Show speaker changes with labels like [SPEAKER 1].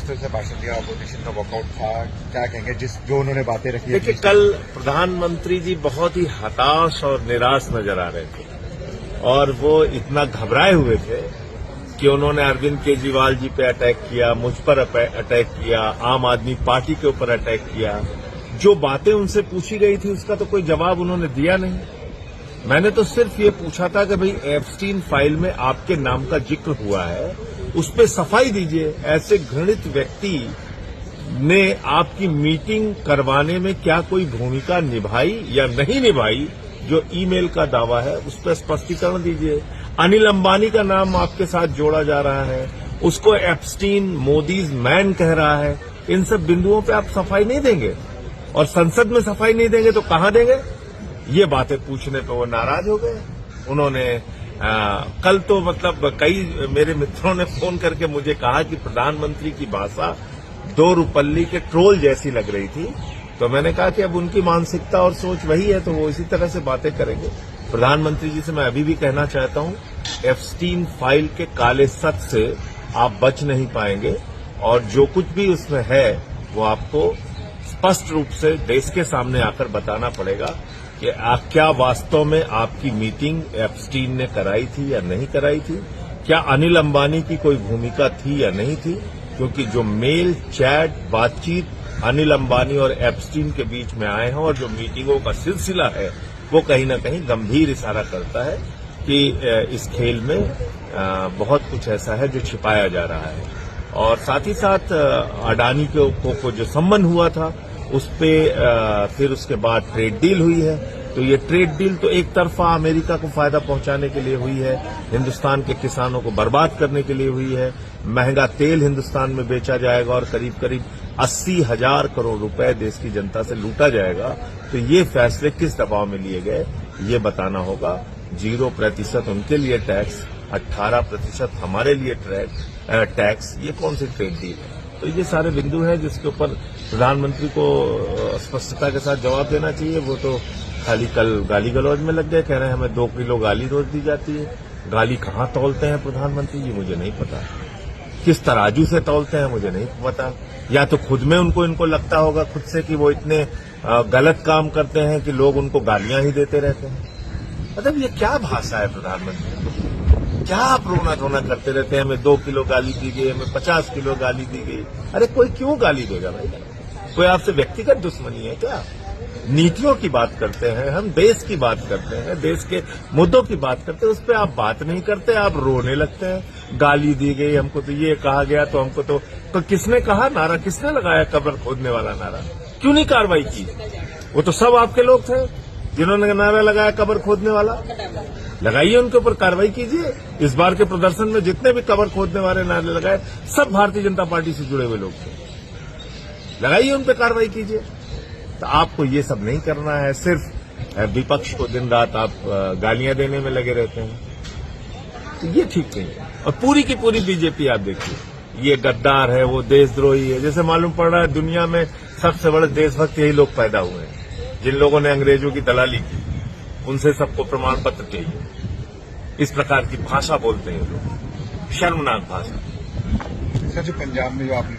[SPEAKER 1] तरह से भाषण दिया, अपोजिशन का वॉकआउट था, क्या कहेंगे जो उन्होंने बातें रखी?
[SPEAKER 2] देखिए, कल प्रधानमंत्री जी बहुत ही हताश और निराश नजर आ रहे थे और वो इतना घबराए हुए थे कि उन्होंने अरविंद केजरीवाल जी पे अटैक किया, मुझ पर अटैक किया, आम आदमी पार्टी के ऊपर अटैक किया। जो बातें उनसे पूछी गई थी उसका तो कोई जवाब उन्होंने दिया नहीं। मैंने तो सिर्फ ये पूछा था कि भाई एप्स्टीन फाइल में आपके नाम का जिक्र हुआ है, उस पर सफाई दीजिए। ऐसे घृणित व्यक्ति ने आपकी मीटिंग करवाने में क्या कोई भूमिका निभाई या नहीं निभाई? जो ईमेल का दावा है उस पर स्पष्टीकरण दीजिए। अनिल अंबानी का नाम आपके साथ जोड़ा जा रहा है, उसको एप्स्टीन मोदीज मैन कह रहा है। इन सब बिंदुओं पे आप सफाई नहीं देंगे और संसद में सफाई नहीं देंगे तो कहां देंगे? ये बातें पूछने पे वो नाराज हो गए। उन्होंने कल तो मतलब कई मेरे मित्रों ने फोन करके मुझे कहा कि प्रधानमंत्री की भाषा दो रुपल्ली के ट्रोल जैसी लग रही थी। तो मैंने कहा कि अब उनकी मानसिकता और सोच वही है तो वो इसी तरह से बातें करेंगे। प्रधानमंत्री जी से मैं अभी भी कहना चाहता हूं, एप्स्टीन फाइल के काले सच से आप बच नहीं पाएंगे और जो कुछ भी उसमें है वो आपको स्पष्ट रूप से देश के सामने आकर बताना पड़ेगा कि क्या वास्तव में आपकी मीटिंग एप्स्टीन ने कराई थी या नहीं कराई थी, क्या अनिल अंबानी की कोई भूमिका थी या नहीं थी। क्योंकि जो मेल चैट बातचीत अनिल अंबानी और एप्स्टीन के बीच में आए हैं और जो मीटिंगों का सिलसिला है वो कहीं न कहीं गंभीर इशारा करता है कि इस खेल में बहुत कुछ ऐसा है जो छिपाया जा रहा है। और साथ ही साथ अडानी को जो सम्मन हुआ था उस पे फिर उसके बाद ट्रेड डील हुई है। तो ये ट्रेड डील तो एक तरफा अमेरिका को फायदा पहुंचाने के लिए हुई है, हिंदुस्तान के किसानों को बर्बाद करने के लिए हुई है। महंगा तेल हिंदुस्तान में बेचा जाएगा और करीब करीब 80,000 करोड़ रुपए देश की जनता से लूटा जाएगा। तो ये फैसले किस दबाव में लिए गए ये बताना होगा। 0% उनके लिए टैक्स, 18% हमारे लिए टैक्स, ये कौन सी ट्रेड डील है? तो ये सारे बिंदु हैं जिसके ऊपर प्रधानमंत्री को स्पष्टता के साथ जवाब देना चाहिए। वो तो खाली कल गाली गलौज में लग गए, कह रहे हैं हमें 2 किलो गाली रोज दी जाती है। गाली कहाँ तौलते हैं प्रधानमंत्री जी मुझे नहीं पता, किस तराजू से तौलते हैं मुझे नहीं पता। या तो खुद में इनको लगता होगा खुद से कि वो इतने गलत काम करते हैं कि लोग उनको गालियां ही देते रहते हैं। मतलब ये क्या भाषा है प्रधानमंत्री? क्या आप रोना धोना करते रहते हैं, हमें 2 किलो गाली दी गई, हमें 50 किलो गाली दी गई। अरे कोई क्यों गाली देगा भाई? कोई आपसे व्यक्तिगत दुश्मनी है क्या? नीतियों की बात करते हैं हम, देश की बात करते हैं, देश के मुद्दों की बात करते हैं, उस पर आप बात नहीं करते, आप रोने लगते हैं। गाली दी गई हमको, तो ये कहा गया, तो हमको तो किसने कहा? नारा किसने लगाया? कब्र खोदने वाला नारा क्यों नहीं कार्रवाई की? वो तो सब आपके लोग थे जिन्होंने नारा लगाया कब्र खोदने वाला। लगाइए, उनके ऊपर कार्रवाई कीजिए। इस बार के प्रदर्शन में जितने भी कब्र खोदने वाले नारे लगाए सब भारतीय जनता पार्टी से जुड़े हुए लोग थे। लगाइए, उन पर कार्रवाई कीजिए। तो आपको ये सब नहीं करना है, सिर्फ विपक्ष को दिन रात आप गालियां देने में लगे रहते हैं। तो ये ठीक नहीं है। और पूरी की पूरी बीजेपी आप देखिए, ये गद्दार है, वो देशद्रोही है। जैसे मालूम पड़ रहा है दुनिया में सबसे बड़े देशभक्त यही लोग पैदा हुए हैं जिन लोगों ने अंग्रेजों की दलाली की, उनसे सबको प्रमाण पत्र चाहिए। इस प्रकार की भाषा बोलते हैं लोग, शर्मनाक भाषा।
[SPEAKER 1] सर, जो पंजाब में जो आपने